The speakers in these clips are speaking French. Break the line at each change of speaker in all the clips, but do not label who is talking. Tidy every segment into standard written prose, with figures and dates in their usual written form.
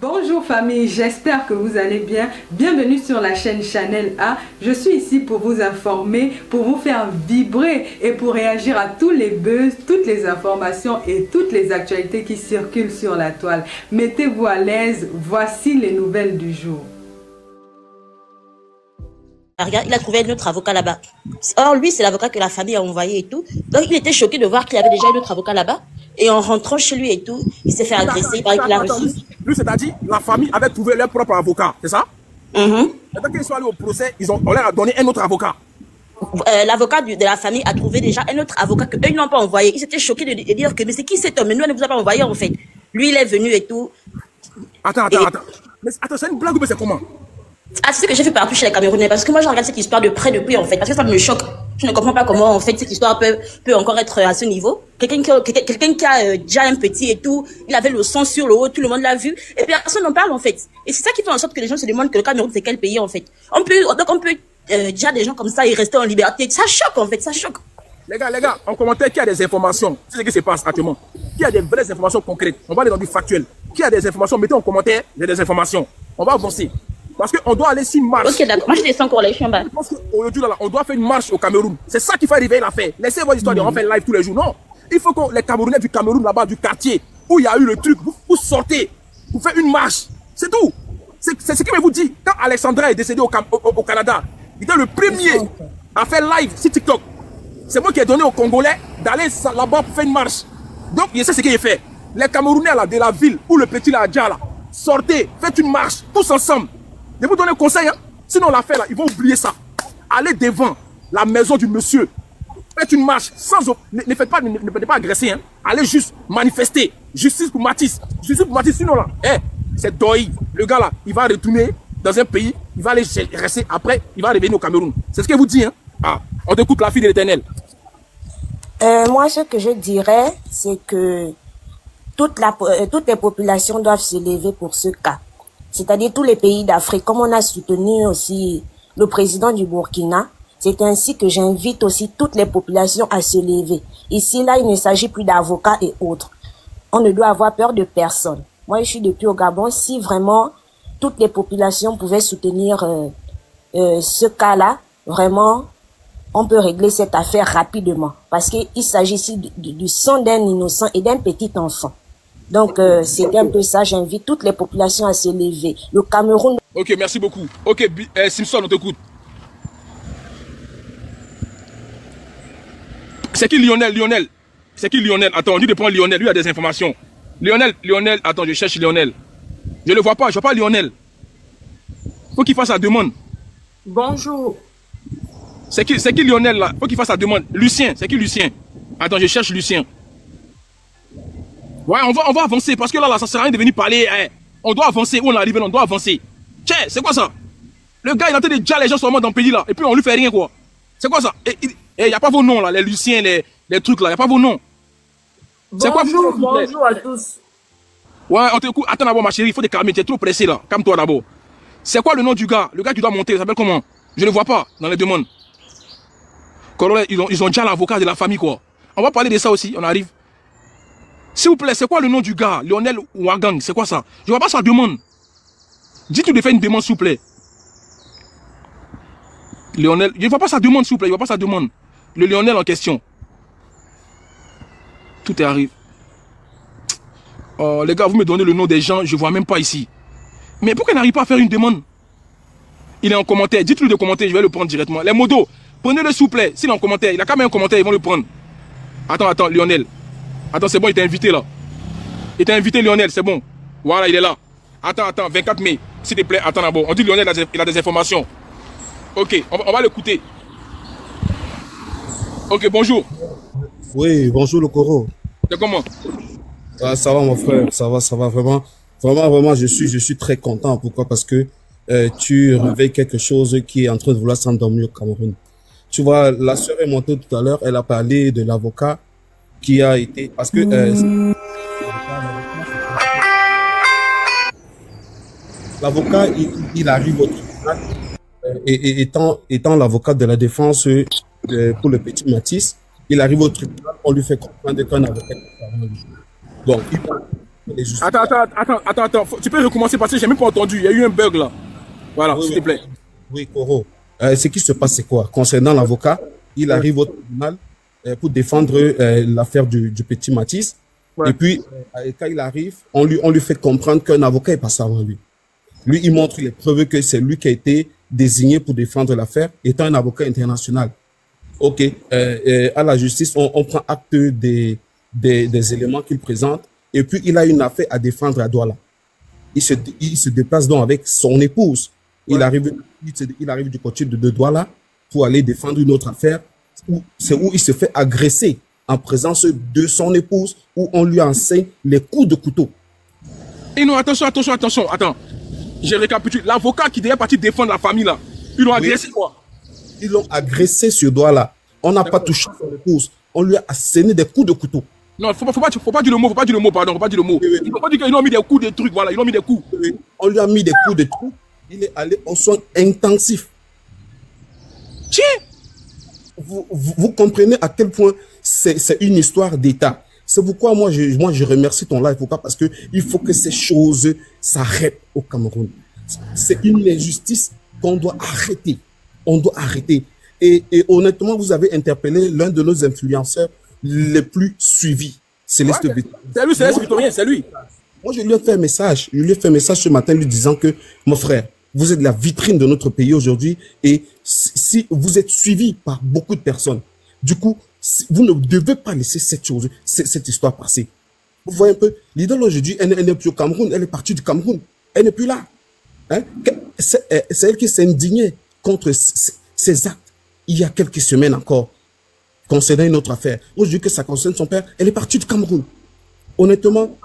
Bonjour famille, j'espère que vous allez bien. Bienvenue sur la chaîne Channel A. Je suis ici pour vous informer, pour vous faire vibrer et pour réagir à tous les buzz, toutes les informations et toutes les actualités qui circulent sur la toile. Mettez-vous à l'aise, voici les nouvelles du jour.
Regarde, il a trouvé un autre avocat là-bas. Or, lui, c'est l'avocat que la famille a envoyé et tout. Donc, il était choqué de voir qu'il y avait déjà un autre avocat là-bas. Et en rentrant chez lui et tout, il s'est fait agresser. Il paraît qu'il a reçu.
Lui, c'est-à-dire, la famille avait trouvé leur propre avocat, c'est ça? Maintenant qu'ils sont allés au procès, on leur a donné un autre avocat.
L'avocat de la famille a trouvé déjà un autre avocat qu'eux n'ont pas envoyé. Il s'était choqué de dire que, mais c'est qui cet homme? Mais nous, on ne vous a pas envoyé, en fait. Lui, il est venu et tout.
Attends. Mais attends, c'est une blague ou c'est comment?
Ah, c'est ce que j'ai fait partout chez les Camerounais, parce que moi je regarde cette histoire de près depuis en fait, parce que ça me choque. Je ne comprends pas comment en fait cette histoire peut encore être à ce niveau. Quelqu'un qui a déjà un petit et tout, il avait le sang sur le haut, tout le monde l'a vu, et personne n'en parle en fait. Et c'est ça qui fait en sorte que les gens se demandent que le Cameroun c'est quel pays en fait. On peut déjà des gens comme ça y rester en liberté. Ça choque en fait, ça choque.
Les gars, en commentaire, qui a des informations? C'est ce qui se passe actuellement. Qui a des vraies informations concrètes? On va aller dans du factuel. Qui a des informations? Mettez en commentaire, j'ai des informations. On va avancer. Parce qu'on doit aller sur une marche.
Ok, d'accord. Moi, je descends encore, là, je suis en bas.
Je pense qu'aujourd'hui, on doit faire une marche au Cameroun. C'est ça qui fait réveiller l'affaire. Laissez votre histoire de on fait live tous les jours. Non. Il faut que les Camerounais du Cameroun, là-bas, du quartier, où il y a eu le truc, vous sortez, vous faites une marche. C'est tout. C'est ce qu'il vous dit. Quand Alexandra est décédé au Canada, il était le premier à faire live sur TikTok. C'est moi qui ai donné aux Congolais d'aller là-bas pour faire une marche. Donc, il sait ce qu'il a fait. Les Camerounais là, de la ville, où le petit là, là, sortez, faites une marche, tous ensemble. Je vous donne un conseil, hein? Sinon l'affaire là, ils vont oublier ça. Allez devant la maison du monsieur. Faites une marche sans... Ne faites pas agresser, hein? Allez juste manifester. Justice pour Matisse. Justice pour Matisse, sinon là, c'est Doi. Le gars là, il va retourner dans un pays, il va aller rester, après, il va revenir au Cameroun. C'est ce que vous dit, hein? Ah, on t'écoute la fille de l'Éternel.
Moi, ce que je dirais, c'est que toutes les populations doivent se lever pour ce cas. C'est-à-dire tous les pays d'Afrique, comme on a soutenu aussi le président du Burkina, c'est ainsi que j'invite aussi toutes les populations à se lever. Ici, là, il ne s'agit plus d'avocats et autres. On ne doit avoir peur de personne. Moi, je suis depuis au Gabon. Si vraiment toutes les populations pouvaient soutenir ce cas-là, vraiment, on peut régler cette affaire rapidement. Parce qu'il s'agit ici du sang d'un innocent et d'un petit enfant. Donc, c'est un peu ça. J'invite toutes les populations à se lever. Le Cameroun...
Ok, merci beaucoup. Ok, Simpson, on t'écoute. C'est qui Lionel? C'est qui Lionel? Attends, on dit de prendre Lionel. Lui a des informations. Lionel, attends, je cherche Lionel. Je ne le vois pas, je ne vois pas Lionel. Faut qu'il fasse sa demande.
Bonjour.
C'est qui Lionel là? Faut qu'il fasse sa demande. Lucien, c'est qui Lucien? Attends, je cherche Lucien. Ouais, on va avancer parce que là, ça sert à rien de venir parler. Hein. On doit avancer. Où on arrive, on doit avancer. Tiens, c'est quoi ça? Le gars, il est en train de dire les gens seulement dans le pays là. Et puis on lui fait rien quoi. C'est quoi ça? Il n'y a pas vos noms là, les Luciens, les trucs là. Il n'y a pas vos noms.
Bonjour à tous.
Ouais, on t'écoute. Attends d'abord ma chérie, il faut te calmer. Tu es trop pressé là. Calme-toi d'abord. C'est quoi le nom du gars? Le gars qui doit monter, il s'appelle comment? Je ne le vois pas dans les demandes. Colonel, ils ont déjà l'avocat de la famille quoi. On va parler de ça aussi, on arrive. S'il vous plaît, c'est quoi le nom du gars? Lionel Ouagang, c'est quoi ça? Je ne vois pas sa demande. Dites-lui de faire une demande, s'il vous plaît. Lionel, je ne vois pas sa demande, s'il vous plaît. Je ne vois pas sa demande. Le Lionel en question. Tout est arrivé. Oh, les gars, vous me donnez le nom des gens, je ne vois même pas ici. Mais pourquoi il n'arrive pas à faire une demande? Il est en commentaire. Dites-lui de commenter, je vais le prendre directement. Les modos, prenez-le, s'il vous plaît. S'il est en commentaire, il a quand même un commentaire, ils vont le prendre. Attends, Lionel. Attends, c'est bon, il t'a invité là. Il t'a invité Lionel, c'est bon. Voilà, il est là. Attends, 24 mai. S'il te plaît, attends d'abord. On dit Lionel, il a des informations. Ok, on va l'écouter. Ok, bonjour.
Oui, bonjour le Coro.
C'est comment?
Ça va mon frère, ça va vraiment, je suis très content. Pourquoi? Parce que tu réveilles quelque chose qui est en train de vouloir s'endormir au Cameroun. Tu vois, la sœur est montée tout à l'heure, elle a parlé de l'avocat qui a été... Parce que... l'avocat, il arrive au tribunal et étant l'avocat de la défense pour le petit Matisse, il arrive au tribunal, on lui fait comprendre qu'un avocat est avant lui. Donc,
Attends. Tu peux recommencer parce que j'ai même pas entendu. Il y a eu un bug là. Voilà,
Oui,
s'il te plaît.
oui, Koro. Ce qui se passe, c'est quoi? Concernant l'avocat, il arrive au tribunal pour défendre l'affaire du petit Mathis.
Ouais.
Et puis, quand il arrive, on lui fait comprendre qu'un avocat est passé avant lui. Lui, il montre les preuves que c'est lui qui a été désigné pour défendre l'affaire, étant un avocat international. OK. À la justice, on prend acte des éléments qu'il présente. Et puis, il a une affaire à défendre à Douala. Il se déplace donc avec son épouse. Il arrive du côté de Douala pour aller défendre une autre affaire. C'est où il se fait agresser en présence de son épouse, où on lui enseigne les coups de couteau.
Et non, attention. Attends. Je récapitule. L'avocat qui devait partir défendre la famille là, ils l'ont agressé quoi?
Ils l'ont agressé sur Douala. On n'a pas touché son épouse. On lui a asséné des coups de couteau.
Non, faut pas dire le mot, pardon, faut pas dire le mot.
Oui.
Ils n'ont pas dit qu'ils ont mis des coups, des trucs, voilà, ils ont mis des coups.
Oui. On lui a mis des coups de couteau. Il est allé aux soins intensifs.
Tiens!
Vous comprenez à quel point c'est une histoire d'État. C'est pourquoi moi je remercie ton live. Pourquoi? Parce que il faut que ces choses s'arrêtent au Cameroun. C'est une injustice qu'on doit arrêter. On doit arrêter. Et honnêtement, vous avez interpellé l'un de nos influenceurs les plus suivis. Céleste Victorien.
C'est lui, Céleste Victorien, c'est lui.
Moi, je lui ai fait un message. Je lui ai fait un message ce matin lui disant que, mon frère, vous êtes la vitrine de notre pays aujourd'hui et si vous êtes suivi par beaucoup de personnes, du coup, vous ne devez pas laisser cette histoire passer. Vous voyez un peu, l'idole aujourd'hui, elle n'est plus au Cameroun, elle est partie du Cameroun. Elle n'est plus là. Hein? C'est elle qui s'est indignée contre ces actes il y a quelques semaines encore, concernant une autre affaire. Aujourd'hui que ça concerne son père, elle est partie du Cameroun. Honnêtement,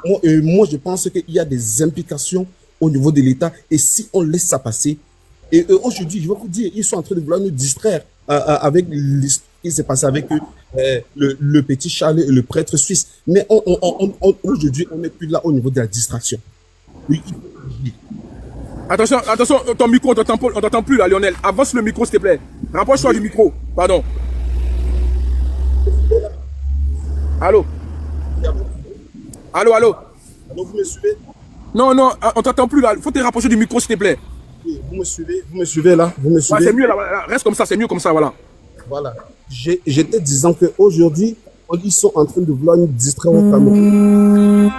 moi je pense qu'il y a des implications au niveau de l'État et si on laisse ça passer, et aujourd'hui, je vais vous dire, ils sont en train de vouloir nous distraire avec ce qui s'est passé avec le petit Charles et le prêtre suisse. Mais aujourd'hui, on n'est plus là au niveau de la distraction. Oui.
Attention, ton micro, on t'entend plus là, Lionel. Avance le micro, s'il te plaît. Rapproche-toi du micro, pardon. Allô? Allô,
vous me suivez?
Non, on t'entend plus là. Faut te rapprocher du micro, s'il te plaît.
Vous me suivez là? Vous me suivez?
Ouais, c'est mieux là, reste comme ça, c'est mieux comme ça, voilà.
Voilà. J'étais disant qu'aujourd'hui, ils sont en train de vouloir nous distraire au Cameroun.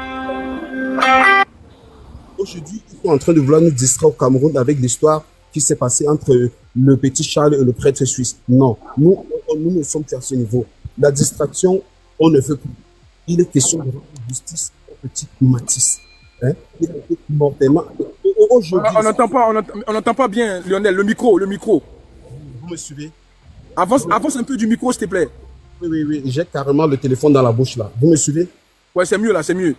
Aujourd'hui, ils sont en train de vouloir nous distraire au Cameroun avec l'histoire qui s'est passée entre le petit Charles et le prêtre suisse. Non, nous ne sommes plus à ce niveau. La distraction, on ne veut plus. Il est question de rendre justice au petit Mathis. Hein? Il a été mortellement.
On n'entend pas bien, Lionel, le micro.
Vous me suivez?
Avance un peu du micro, s'il te plaît.
Oui, j'ai carrément le téléphone dans la bouche là. Vous me suivez?
Ouais, c'est mieux là, c'est mieux.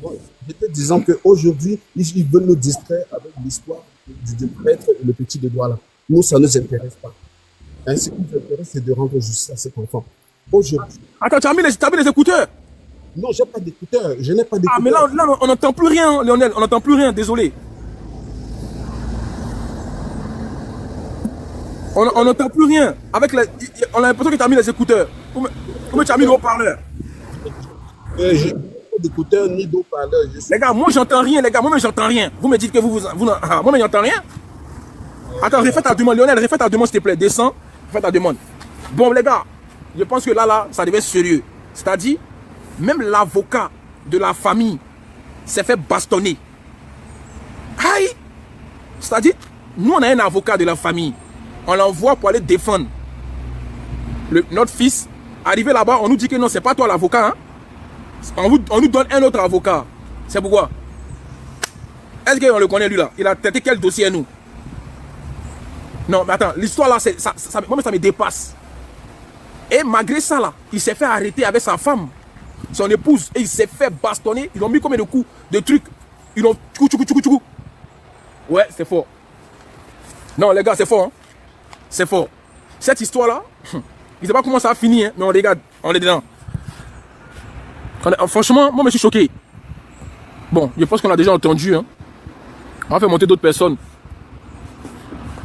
Ouais. J'étais disant qu'aujourd'hui, ils veulent nous distraire avec l'histoire du prêtre et le petit de Douala. Nous, ça ne nous intéresse pas. Hein, ce qui nous intéresse, c'est de rendre justice à cet enfant. Aujourd'hui.
Attends, tu as mis les écouteurs?
Non, j'ai pas d'écouteurs. Je n'ai pas d'écouteurs.
Ah, mais là on n'entend plus rien, Lionel. On n'entend plus rien, désolé. On n'entend plus rien. On a l'impression que tu as mis les écouteurs. Comment tu as mis le haut-parleur?
Je n'ai pas d'écouteurs ni d'haut-parleur.
Les gars, moi j'entends rien, les gars. Moi-même j'entends rien. Vous me dites que moi-même j'entends rien. Attends, refais ta demande, Lionel. Refais ta demande, s'il te plaît. Descends, refais ta demande. Bon, les gars, je pense que là, ça devait être sérieux. C'est-à-dire, même l'avocat de la famille s'est fait bastonner. Aïe! C'est-à-dire, nous, on a un avocat de la famille. On l'envoie pour aller défendre notre fils. Arrivé là-bas, on nous dit que non, c'est pas toi l'avocat. Hein? On nous donne un autre avocat. C'est pourquoi? Est-ce qu'on le connaît lui là? Il a traité quel dossier nous? Non, mais attends, l'histoire là, moi ça me dépasse. Et malgré ça là, il s'est fait arrêter avec sa femme, son épouse, et il s'est fait bastonner. Ils ont mis combien de coups, de trucs? Ils ont tchoukou. Ouais, c'est fort. Non, les gars, c'est fort. Hein? C'est fort. Cette histoire là, je ne sais pas comment ça a fini, hein, mais on regarde, on est dedans. Franchement, moi je suis choqué. Bon, je pense qu'on a déjà entendu. Hein. On va faire monter d'autres personnes.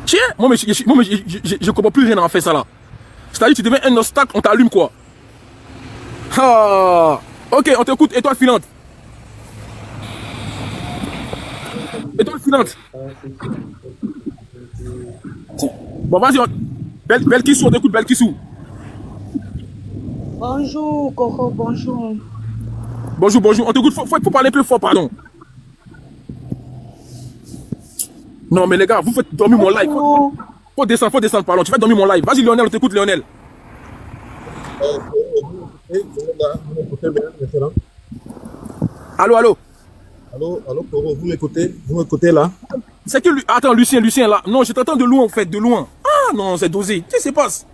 Tiens, moi je comprends plus rien à faire ça là. C'est-à-dire tu deviens un obstacle, on t'allume quoi. Ah, ok, on t'écoute. Et toi, Filante? Finante. Bon, vas-y. Belle Kissou, on t'écoute, Belle Kissou.
Bonjour, Coco, bonjour.
Bonjour, bonjour. On t'écoute, faut parler plus fort, pardon. Non, mais les gars, vous faites dormir mon live. Faut descendre, pardon. Tu fais dormir mon live. Vas-y, Lionel, on t'écoute, Lionel. Allô, allô.
Allô, Coro, vous m'écoutez là?
C'est que... Attends, Lucien, là. Non, je t'entends de loin, en fait, de loin. Ah, non, c'est dosé. Qu'est-ce qui se passe?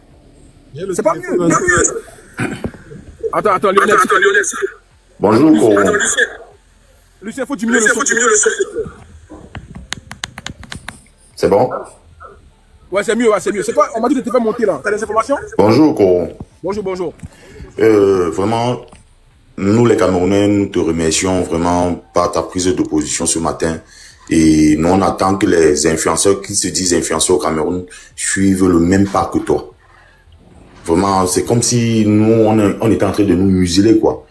C'est pas mieux. Attends, Lionel.
Bonjour, Coro.
Attends, Lucien, faut diminuer le son.
C'est bon?
Ouais, c'est mieux. C'est quoi? On m'a dit que tu t'es fait monter, là. T'as des informations?
Bonjour, Coro.
Bonjour.
Vraiment, nous les Camerounais, nous te remercions vraiment par ta prise de position ce matin. Et nous, on attend que les influenceurs qui se disent influenceurs au Cameroun suivent le même pas que toi. Vraiment, c'est comme si nous, on était en train de nous museler, quoi.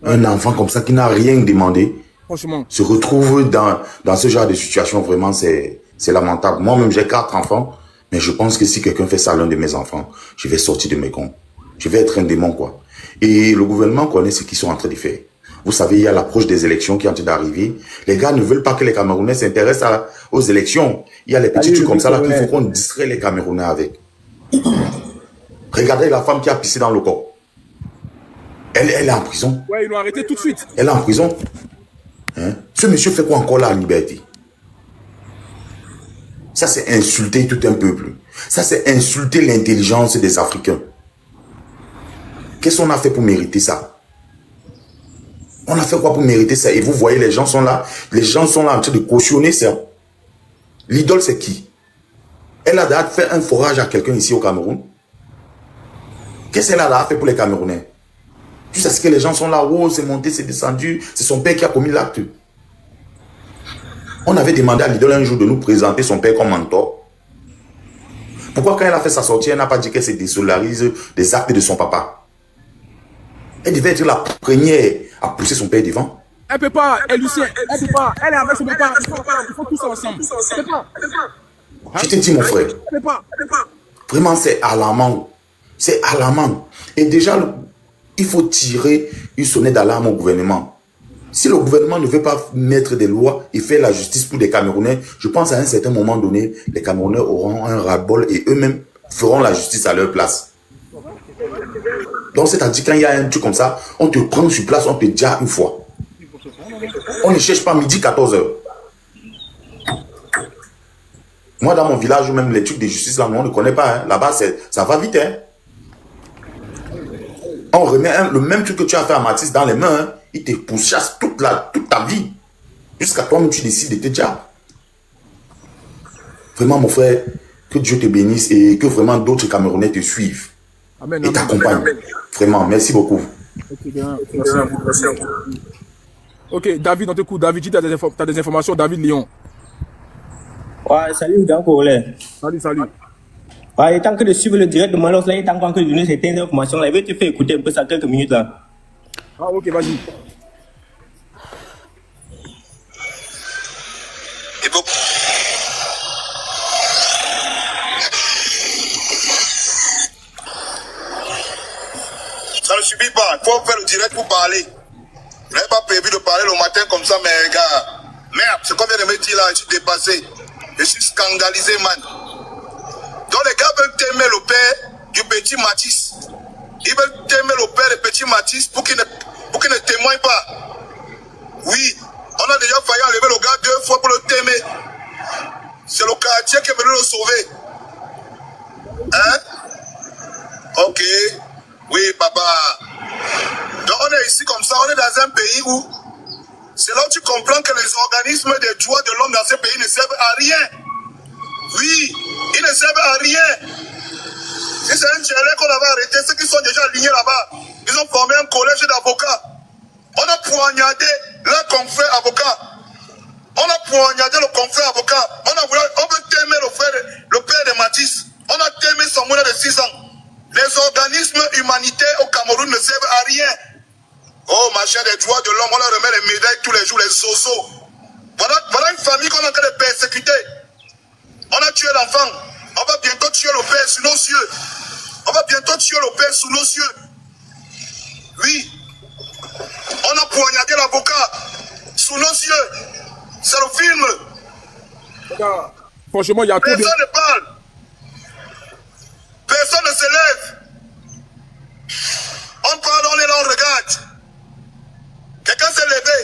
Un enfant comme ça qui n'a rien demandé,
franchement,
se retrouve dans ce genre de situation, vraiment, c'est lamentable. Moi-même, j'ai 4 enfants, mais je pense que si quelqu'un fait ça à l'un de mes enfants, je vais sortir de mes gonds. Je vais être un démon, quoi. Et le gouvernement connaît ce qu'ils sont en train de faire. Vous savez, il y a l'approche des élections qui est en train d'arriver. Les gars ne veulent pas que les Camerounais s'intéressent aux élections. Il y a les petits trucs comme ça là qu'il faut qu'on distrait les Camerounais avec. Regardez la femme qui a pissé dans le corps. Elle est en prison.
Ouais, ils l'ont arrêté tout de suite.
Elle est en prison. Hein? Ce monsieur fait quoi encore là en liberté? Ça, c'est insulter tout un peuple. Ça, c'est insulter l'intelligence des Africains. Qu'est-ce qu'on a fait pour mériter ça? On a fait quoi pour mériter ça? Et vous voyez, les gens sont là en train de cautionner ça. L'idole, c'est qui? Elle a déjà fait un forage à quelqu'un ici au Cameroun. Qu'est-ce qu'elle a fait pour les Camerounais? Tu sais ce que les gens sont là, oh, c'est monté, c'est descendu, c'est son père qui a commis l'acte. On avait demandé à l'idole un jour de nous présenter son père comme mentor. Pourquoi quand elle a fait sa sortie, elle n'a pas dit qu'elle se désolidarise des actes de son papa? Elle devait être la première à pousser son père devant.
Elle peut pas, Lucien, elle peut pas. Elle est avec son papa, il faut tout ça ensemble. Elle peut pas.
Je te dis, mon frère.
Elle peut pas.
Vraiment, c'est alarmant. C'est alarmant. Et déjà, il faut tirer une sonnette d'alarme au gouvernement. Si le gouvernement ne veut pas mettre des lois et faire la justice pour les Camerounais, je pense à un certain moment donné, les Camerounais auront un ras-le-bol et eux-mêmes feront la justice à leur place. Donc, c'est-à-dire quand il y a un truc comme ça, on te prend sur place, on te dit une fois. On ne cherche pas midi 14h. Moi, dans mon village, même les trucs de justice, là, on ne connaît pas. Hein. Là-bas, ça va vite. Hein. On remet le même truc que tu as fait à Mathis dans les mains. Hein. Il te pourchasse toute ta vie. Jusqu'à toi-même, tu décides de te dire. Vraiment, mon frère, que Dieu te bénisse et que vraiment d'autres Camerounais te suivent. Amen, et t'accompagnent. Vraiment, merci beaucoup.
Ok, David, on t'écoute. David, tu as des informations. David Lyon.
Ouais, salut, grand Congolais.
Salut.
Ouais, tant que de suivre le direct de Malos, là, il est encore que de donner certaines informations. Là, je vais te faire écouter un peu ça quelques minutes là.
Ah, ok, vas-y.
Ça ne suffit pas, il faut faire le direct pour parler. Je n'avais pas prévu de parler le matin comme ça, mais gars, merde, c'est qu'on vient de me dire là, je suis dépassé. Je suis scandalisé, man. Donc les gars veulent t'aimer le père du petit Mathis. Ils veulent t'aimer le père du petit Mathis pour qu'il ne témoigne pas. Oui, on a déjà failli enlever le gars 2 fois pour le t'aimer. C'est le quartier qui est venu le sauver. Hein? Ok. Oui, papa. Donc on est ici comme ça, on est dans un pays où c'est là où tu comprends que les organismes des droits de l'homme dans ce pays ne servent à rien. Oui, ils ne servent à rien. Si c'est un Tchèlè qu'on avait arrêté, ceux qui sont déjà alignés là-bas, ils ont formé un collège d'avocats. On a poignardé leur confrère avocat. On a poignardé le confrère avocat. On veut t'aimer le père de Mathis. On a t'aimé son moulin de 6 ans. Les organismes humanitaires au Cameroun ne servent à rien. Oh, machin des droits de l'homme, on leur remet les médailles tous les jours, les zozos. Voilà une famille qu'on est en train de persécuter. On a tué l'enfant. On va bientôt tuer le père sous nos yeux. On va bientôt tuer le père sous nos yeux. Oui. On a poignardé l'avocat sous nos yeux. C'est le film.
Regarde, franchement, il y a trop de...
Personne ne parle. Personne ne se lève. On parle, on est là, on regarde. Quelqu'un s'est levé.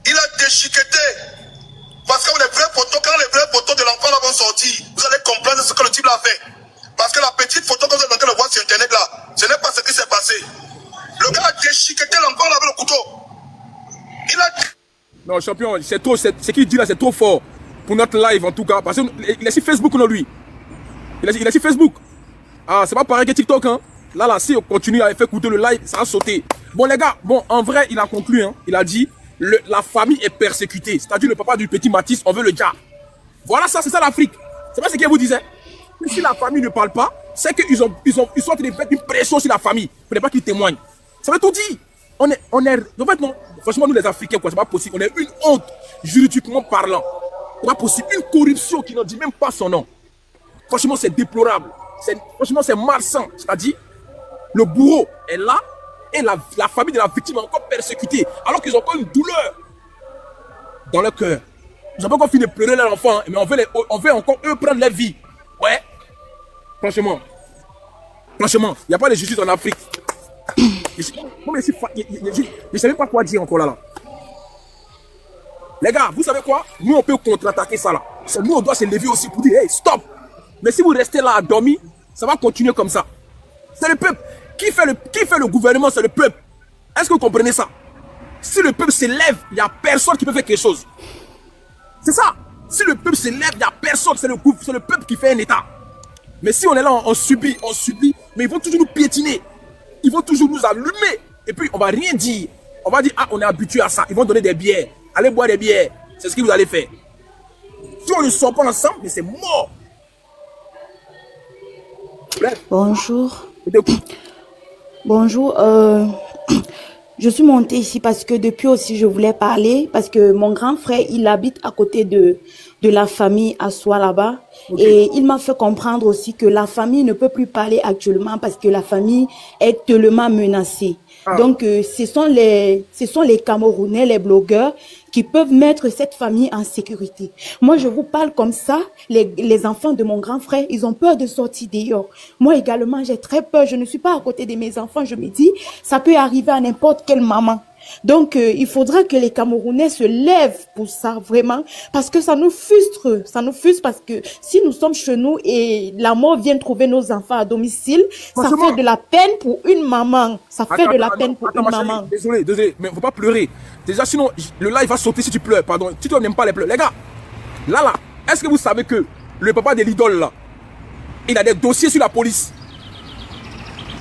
Il a déchiqueté. Parce que les vraies photos, quand les vraies photos de l'enfant vont sortir, vous allez comprendre ce que le type a fait. Parce que la petite photo que vous êtes en train de voir sur Internet là, ce n'est pas ce qui s'est passé. Le gars a déchiqueté l'enfant là avec le couteau. Il a...
Non, champion, c'est trop, ce qu'il dit là, c'est trop fort. Pour notre live en tout cas. Parce qu'il est sur Facebook, non, lui. Il est sur Facebook. Ah, c'est pas pareil que TikTok, hein. Là, si on continue à faire écouter le live, ça va sauter. Bon, les gars, bon, en vrai, il a conclu, hein. Il a dit, la famille est persécutée. C'est-à-dire le papa du petit Matisse, on veut le gars. Voilà ça, c'est ça l'Afrique. C'est pas ce qu'il vous disait. Si la famille ne parle pas, c'est qu'ils sont en train de mettre une pression sur la famille. Pour ne pas qu'ils témoignent. Ça veut tout dire. En fait, non. Franchement, nous les Africains, quoi, c'est pas possible. On est une honte, juridiquement parlant. C'est pas possible. Une corruption qui n'en dit même pas son nom. Franchement, c'est déplorable. Franchement, c'est malsain. C'est-à-dire, le bourreau est là et la famille de la victime est encore persécutée. Alors qu'ils ont encore une douleur dans leur cœur. Ils n'ont pas encore fini de pleurer leur enfant, hein, mais on veut encore eux prendre leur vie. Ouais. Franchement, il n'y a pas de justice en Afrique. Je ne sais même pas quoi dire encore là. Les gars, vous savez quoi? Nous, on peut contre-attaquer ça là. Nous, on doit se lever aussi pour dire, hey, stop! Mais si vous restez là à dormir, ça va continuer comme ça. C'est le peuple. Qui fait le gouvernement, c'est le peuple. Est-ce que vous comprenez ça? Si le peuple se lève, il n'y a personne qui peut faire quelque chose. C'est ça. Si le peuple se lève, il n'y a personne, c'est le peuple qui fait un État. Mais si on est là, on subit, mais ils vont toujours nous piétiner. Ils vont toujours nous allumer. Et puis, on va rien dire. On va dire, ah, on est habitué à ça. Ils vont donner des bières. Allez boire des bières. C'est ce que vous allez faire. Si on ne sort pas ensemble, mais c'est mort. Bref.
Bonjour. Bonjour. Je suis montée ici parce que depuis aussi je voulais parler. Parce que mon grand frère, il habite à côté de la famille à soi là-bas. Okay. Et il m'a fait comprendre aussi que la famille ne peut plus parler actuellement parce que la famille est tellement menacée. Ah. Donc, ce sont les Camerounais, les blogueurs qui peuvent mettre cette famille en sécurité. Moi, je vous parle comme ça. Les enfants de mon grand frère, ils ont peur de sortir dehors. Moi également, j'ai très peur. Je ne suis pas à côté de mes enfants. Je me dis, ça peut arriver à n'importe quelle maman. Donc, il faudra que les Camerounais se lèvent pour ça, vraiment, parce que ça nous frustre. Ça nous frustre parce que si nous sommes chez nous et la mort vient trouver nos enfants à domicile, ça fait de la peine pour une maman. Ça fait de la peine pour une maman.
Désolé, mais il ne faut pas pleurer. Déjà, sinon, le live va sauter si tu pleures, pardon. Si tu n'aimes pas les pleurs. Les gars, là, est-ce que vous savez que le papa de l'idole, là, il a des dossiers sur la police?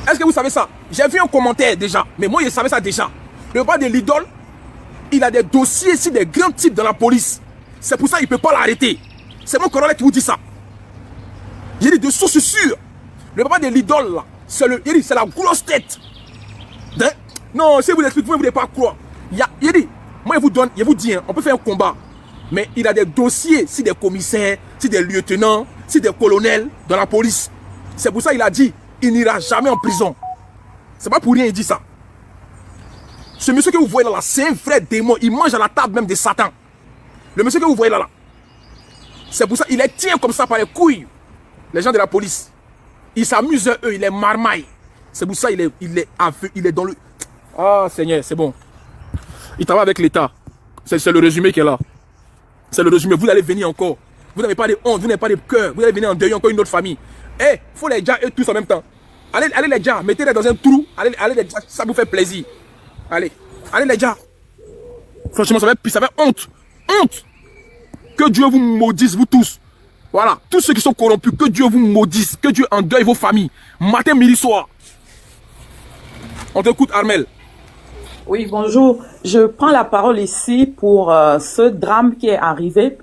Est-ce que vous savez ça? J'ai vu un commentaire déjà, mais moi, je savais ça déjà. Le papa de l'idole, il a des dossiers sur des grands types dans la police. C'est pour ça qu'il ne peut pas l'arrêter. C'est mon corollaire qui vous dit ça. J'ai dit de sources sûres. Le papa de l'idole, là, c'est la grosse tête. Non, si vous l'expliquez, vous ne voulez pas croire. Il dit, moi je vous dis, hein, on peut faire un combat. Mais il a des dossiers sur des commissaires, sur des lieutenants, sur des colonels dans la police. C'est pour ça qu'il a dit, il n'ira jamais en prison. C'est pas pour rien qu'il dit ça. Ce monsieur que vous voyez là, c'est un vrai démon. Il mange à la table même de Satan. Le monsieur que vous voyez là, c'est pour ça qu'il les tient comme ça par les couilles. Les gens de la police. Ils s'amusent eux, il les marmaille. C'est pour ça il est dans le... Ah Seigneur, c'est bon. Il travaille avec l'État. C'est le résumé qui est là. C'est le résumé. Vous allez venir encore. Vous n'avez pas de honte, vous n'avez pas de cœur. Vous allez venir en deuil encore une autre famille. Eh, il faut les gens eux tous en même temps. Allez les gens, mettez-les dans un trou. Allez les gens, ça vous fait plaisir. Allez les gens. Franchement, ça fait honte. Honte. Que Dieu vous maudisse, vous tous. Voilà, tous ceux qui sont corrompus, que Dieu vous maudisse. Que Dieu endeuille vos familles. Matin, midi, soir. On t'écoute, Armel.
Oui, bonjour. Je prends la parole ici pour ce drame qui est arrivé.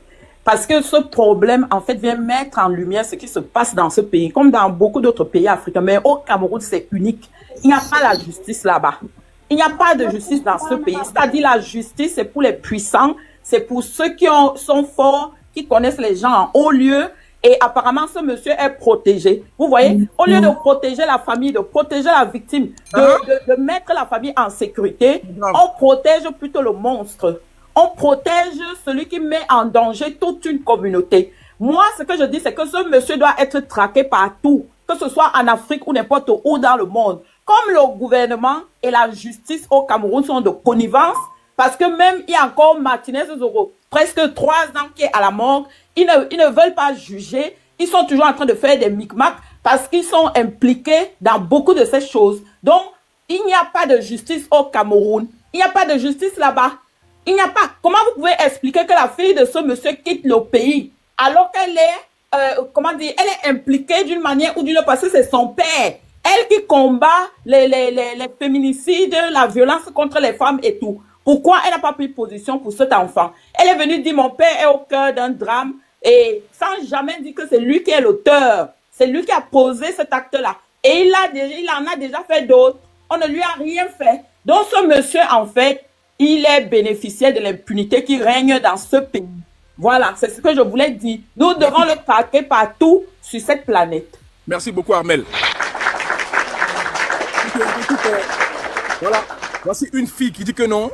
Parce que ce problème, en fait, vient mettre en lumière ce qui se passe dans ce pays. Comme dans beaucoup d'autres pays africains. Mais au Cameroun, c'est unique. Il n'y a pas la justice là-bas. Il n'y a pas de justice dans ce pays. C'est-à-dire la justice, c'est pour les puissants. c'est pour ceux qui sont forts, qui connaissent les gens en haut lieu. Et apparemment, ce monsieur est protégé. Vous voyez, au lieu de protéger la famille, de protéger la victime, de mettre la famille en sécurité, on protège plutôt le monstre. On protège celui qui met en danger toute une communauté. Moi, ce que je dis, c'est que ce monsieur doit être traqué partout, que ce soit en Afrique ou n'importe où dans le monde. Comme le gouvernement et la justice au Cameroun sont de connivence, parce que même il y a encore Martinez Zoro, presque 3 ans qui est à la morgue, ils ne veulent pas juger, ils sont toujours en train de faire des micmacs parce qu'ils sont impliqués dans beaucoup de ces choses. Donc, il n'y a pas de justice au Cameroun, il n'y a pas de justice là-bas. Il n'y a pas. Comment vous pouvez expliquer que la fille de ce monsieur quitte le pays alors qu'elle est, comment dire, elle est impliquée d'une manière ou d'une autre parce que c'est son père. Elle qui combat les féminicides, la violence contre les femmes et tout. Pourquoi elle n'a pas pris position pour cet enfant? Elle est venue dire mon père est au cœur d'un drame et sans jamais dire que c'est lui qui est l'auteur. C'est lui qui a posé cet acte-là. Et il en a déjà fait d'autres. On ne lui a rien fait. Donc ce monsieur, en fait, il est bénéficiaire de l'impunité qui règne dans ce pays. Voilà, c'est ce que je voulais dire. Nous devons le traquer partout sur cette planète.
Merci beaucoup, Armel. Voilà, voici une fille qui dit que non.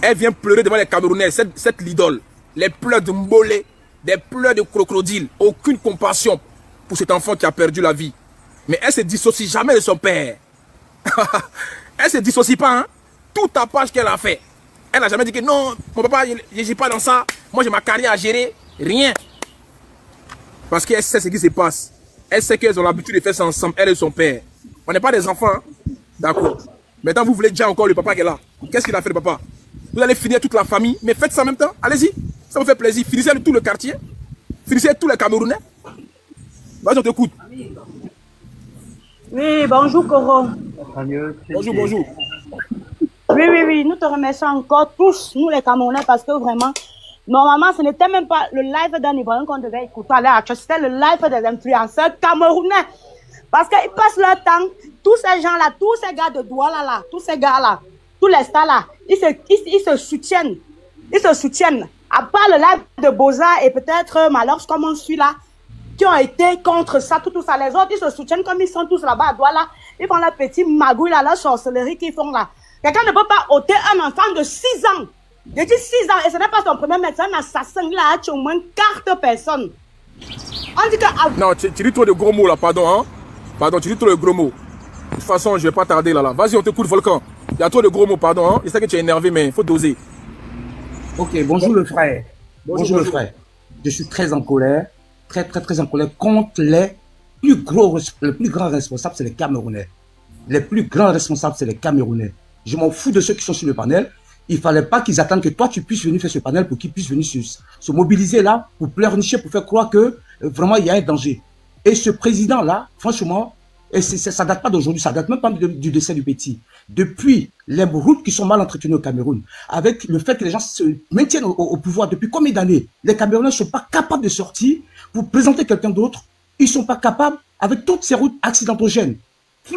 Elle vient pleurer devant les Camerounais, cette lidole. Les pleurs de Mbolé, des pleurs de crocodile. Aucune compassion pour cet enfant qui a perdu la vie. Mais elle se dissocie jamais de son père. Elle se dissocie pas, hein. Tout tapage qu'elle a fait. Elle n'a jamais dit que non, mon papa, je n'ai pas dans ça. Moi, j'ai ma carrière à gérer. Rien. Parce qu'elle sait ce qui se passe. Elle sait qu'elles ont l'habitude de faire ça ensemble, elle et son père. On n'est pas des enfants. Hein? D'accord. Maintenant, vous voulez déjà encore le papa qui est là. Qu'est-ce qu'il a fait, le papa? Vous allez finir toute la famille, mais faites ça en même temps. Allez-y. Ça vous fait plaisir. Finissez tout le quartier. Finissez tous les Camerounais. Vas-y, on t'écoute.
Oui, bonjour, Coro.
Bonjour, bonjour.
Oui, nous te remercions encore tous, nous les Camerounais, parce que vraiment, normalement, ce n'était même pas le live d'un Ivoirien qu'on devait écouter à l'heure actuelle, c'était le live des influenceurs camerounais. Parce qu'ils passent leur temps, tous ces gens-là, tous ces gars de Douala là, tous ces gars-là, tous les stars là, ils se soutiennent. Ils se soutiennent. À part le live de Boza et peut-être Malox comme on suit là, qui ont été contre ça, tout ça. Les autres, ils se soutiennent comme ils sont tous là-bas à Douala. Ils font la petite magouille là, la sorcellerie qu'ils font là. Quelqu'un ne peut pas ôter un enfant de 6 ans. Je dis 6 ans et ce n'est pas son premier médecin, un assassin. Il a tué au moins 4 personnes. On dit que...
Non, tu dis trop de gros mots là, pardon. Hein? Pardon, tu dis trop de gros mots. De toute façon, je ne vais pas tarder là. Vas-y, on t'écoute, Volcan. Il y a trop de gros mots, pardon. Hein? Je sais que tu es énervé, mais il faut doser.
Ok, bonjour le frère. Bonjour le frère. Je suis très en colère. Très en colère contre les plus grands responsables, c'est les Camerounais. Les plus grands responsables, c'est les Camerounais. Je m'en fous de ceux qui sont sur le panel. Il fallait pas qu'ils attendent que toi, tu puisses venir faire ce panel pour qu'ils puissent venir se mobiliser là, pour pleurnicher, pour faire croire que vraiment il y a un danger. Et ce président-là, franchement, et ça date pas d'aujourd'hui, ça date même pas du décès du petit. Depuis les routes qui sont mal entretenues au Cameroun, avec le fait que les gens se maintiennent au pouvoir depuis combien d'années, les Camerounais ne sont pas capables de sortir pour présenter quelqu'un d'autre. Ils sont pas capables, avec toutes ces routes accidentogènes,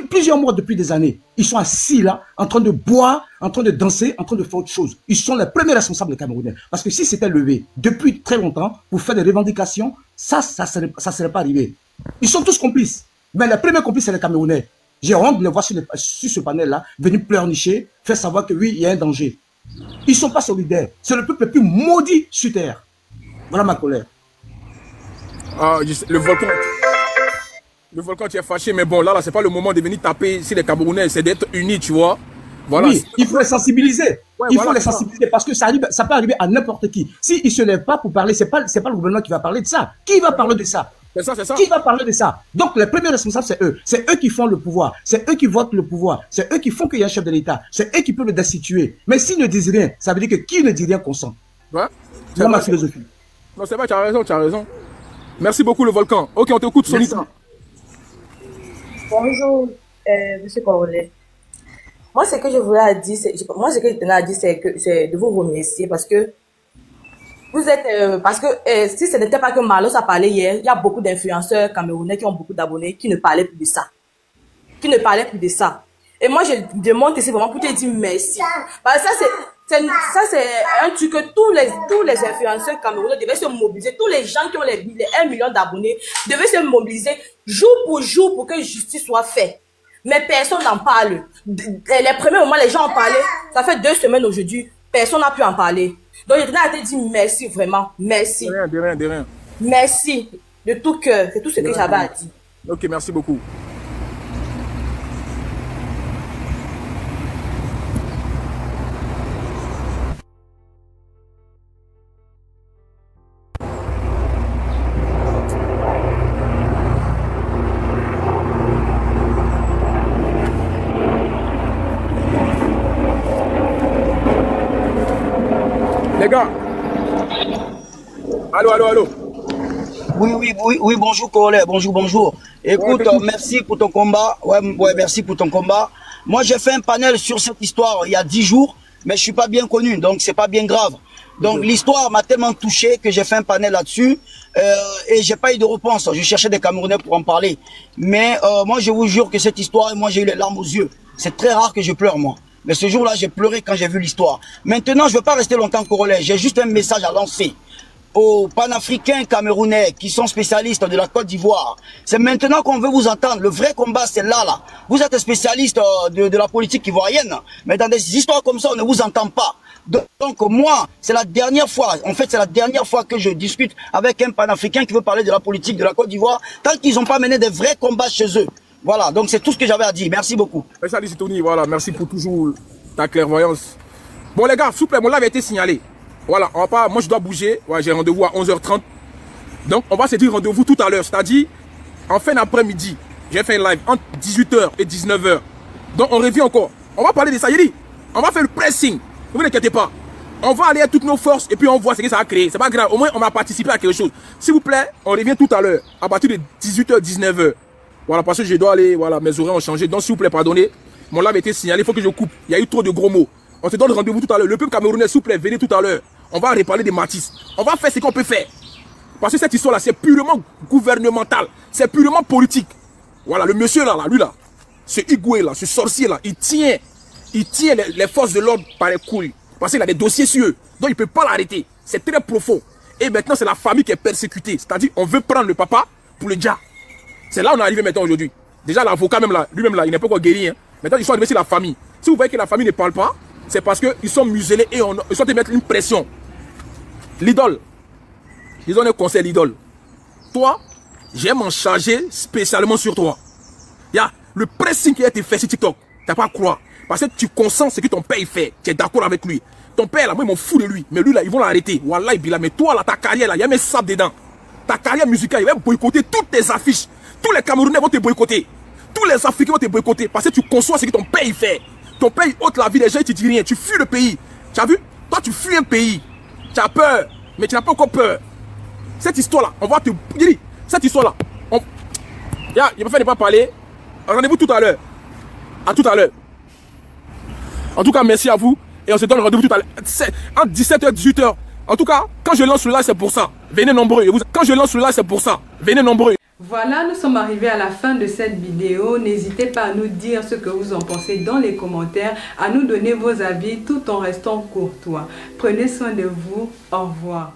plusieurs mois depuis des années, ils sont assis là, en train de boire, en train de danser, en train de faire autre chose. Ils sont les premiers responsables des Camerounais. Parce que si c'était levé depuis très longtemps pour faire des revendications, ça serait pas arrivé. Ils sont tous complices. Mais les premiers complices, c'est les Camerounais. J'ai honte de les voir sur ce panel-là, venir pleurnicher, faire savoir que oui, il y a un danger. Ils sont pas solidaires. C'est le peuple le plus maudit sur terre. Voilà ma colère.
Ah, le volcan, tu es fâché, mais bon, là, c'est pas le moment de venir taper sur les Camerounais, c'est d'être unis, tu vois. Voilà.
Oui, il faut les sensibiliser. Ouais, il faut les sensibiliser parce que ça peut arriver à n'importe qui. S'ils ne se lèvent pas pour parler, c'est pas le gouvernement qui va parler de ça. Qui va parler de ça?
C'est ça.
Qui va parler de ça? Donc, les premiers responsables, c'est eux. C'est eux qui font le pouvoir. C'est eux qui votent le pouvoir. C'est eux qui font qu'il y a un chef de l'État. C'est eux qui peuvent le destituer. Mais s'ils ne disent rien, ça veut dire que qui ne dit rien consent.
Ouais.
C'est ma philosophie.
Non, c'est vrai, tu as raison. Merci beaucoup, le volcan. Ok, on t'écoute, Sonita.
Bonjour, monsieur Congolais. Moi, ce que je voulais dire, c'est de vous remercier parce que vous êtes, parce que si ce n'était pas que Marlos a parlé hier, il y a beaucoup d'influenceurs camerounais qui ont beaucoup d'abonnés qui ne parlaient plus de ça. Et moi, je demande ici vraiment pour te dire merci. Parce que ça, Ça, c'est un truc que tous les influenceurs camerounais devaient se mobiliser. Tous les gens qui ont les 1 million d'abonnés devaient se mobiliser jour pour jour pour que justice soit faite. Mais personne n'en parle. Les premiers moments, les gens en parlaient. Ça fait 2 semaines aujourd'hui. Personne n'a pu en parler. Donc, je tenais à te dire merci, vraiment. Merci.
De rien.
Merci. De tout cœur. C'est tout ce que j'avais à dire.
Ok, merci beaucoup. Les gars. Allô.
Oui, bonjour, Corlet. Bonjour. Écoute, merci pour ton combat. Ouais, merci pour ton combat. Moi, j'ai fait un panel sur cette histoire il y a 10 jours, mais je suis pas bien connu, donc c'est pas bien grave. Donc, l'histoire m'a tellement touché que j'ai fait un panel là-dessus, et j'ai pas eu de réponse. Je cherchais des Camerounais pour en parler. Mais, moi, je vous jure que cette histoire, moi, j'ai eu les larmes aux yeux. C'est très rare que je pleure, moi. Mais ce jour-là, j'ai pleuré quand j'ai vu l'histoire. Maintenant, je ne veux pas rester longtemps corollaire. J'ai juste un message à lancer aux panafricains camerounais qui sont spécialistes de la Côte d'Ivoire. C'est maintenant qu'on veut vous entendre. Le vrai combat, c'est là. Vous êtes spécialiste de la politique ivoirienne, mais dans des histoires comme ça, on ne vous entend pas. Donc moi, c'est la dernière fois, c'est la dernière fois que je discute avec un panafricain qui veut parler de la politique de la Côte d'Ivoire, tant qu'ils n'ont pas mené des vrais combats chez eux. Voilà, donc c'est tout ce que j'avais à dire. Merci beaucoup.
Salut, c'est Tony. Voilà, merci pour toujours ta clairvoyance. Bon, les gars, s'il vous plaît, mon live a été signalé. Voilà, on va pas, moi je dois bouger. Ouais, j'ai rendez-vous à 11h30. Donc, on va se dire rendez-vous tout à l'heure. C'est-à-dire, en fin d'après-midi, j'ai fait un live entre 18h et 19h. Donc, on revient encore. On va parler de ça. J'ai dit, on va faire le pressing. Ne vous inquiétez pas. On va aller à toutes nos forces et puis on voit ce que ça a créé. C'est pas grave. Au moins, on va participer à quelque chose. S'il vous plaît, on revient tout à l'heure. À partir de 18h, 19h. Voilà, parce que je dois aller, voilà, mes horaires ont changé. Donc, s'il vous plaît, pardonnez. Mon live a été signalé, il faut que je coupe. Il y a eu trop de gros mots. On se donne rendez-vous tout à l'heure. Le peuple camerounais, s'il vous plaît, venez tout à l'heure. On va reparler des Matisse. On va faire ce qu'on peut faire. Parce que cette histoire-là, c'est purement gouvernemental. C'est purement politique. Voilà, le monsieur là, lui là, ce Igoué là, ce sorcier là, il tient les forces de l'ordre par les couilles. Parce qu'il a des dossiers sur eux. Donc, il ne peut pas l'arrêter. C'est très profond. Et maintenant, c'est la famille qui est persécutée. C'est-à-dire, on veut prendre le papa pour le dia. C'est là où on est arrivé maintenant aujourd'hui. Déjà, l'avocat même là, lui-même là, il n'est pas encore guéri. Hein. Maintenant, ils sont arrivés sur la famille. Si vous voyez que la famille ne parle pas, c'est parce qu'ils sont muselés et ils sont en train de mettre une pression. L'idole. Ils ont un conseil, l'idole. Toi, j'aime m'en charger spécialement sur toi. Il y a le pressing qui a été fait sur TikTok. Tu n'as pas à croire. Parce que tu consens ce que ton père fait. Tu es d'accord avec lui. Ton père là, moi, ils m'en fous de lui. Mais lui là, ils vont l'arrêter. Wallah, mais toi là, ta carrière là, il y a mes sables dedans. Ta carrière musicale, il va boycotter toutes tes affiches. Tous les Camerounais vont te boycotter. Tous les Africains vont te boycotter. Parce que tu conçois ce que ton père fait. Ton père ôte la vie des gens et tu dis rien. Tu fuis le pays. Tu as vu? Toi, tu fuis un pays. Tu as peur. Mais tu n'as pas encore peur. Cette histoire-là, on va te dire. Cette histoire-là, il va faire ne pas parler. Rendez-vous tout à l'heure. À tout à l'heure. En tout cas, merci à vous. Et on se donne rendez-vous tout à l'heure. Entre 17h et 18h. En tout cas, quand je lance le live, c'est pour ça. Venez nombreux. Quand je lance le live, c'est pour ça. Venez nombreux.
Voilà, nous sommes arrivés à la fin de cette vidéo. N'hésitez pas à nous dire ce que vous en pensez dans les commentaires, à nous donner vos avis tout en restant courtois. Prenez soin de vous. Au revoir.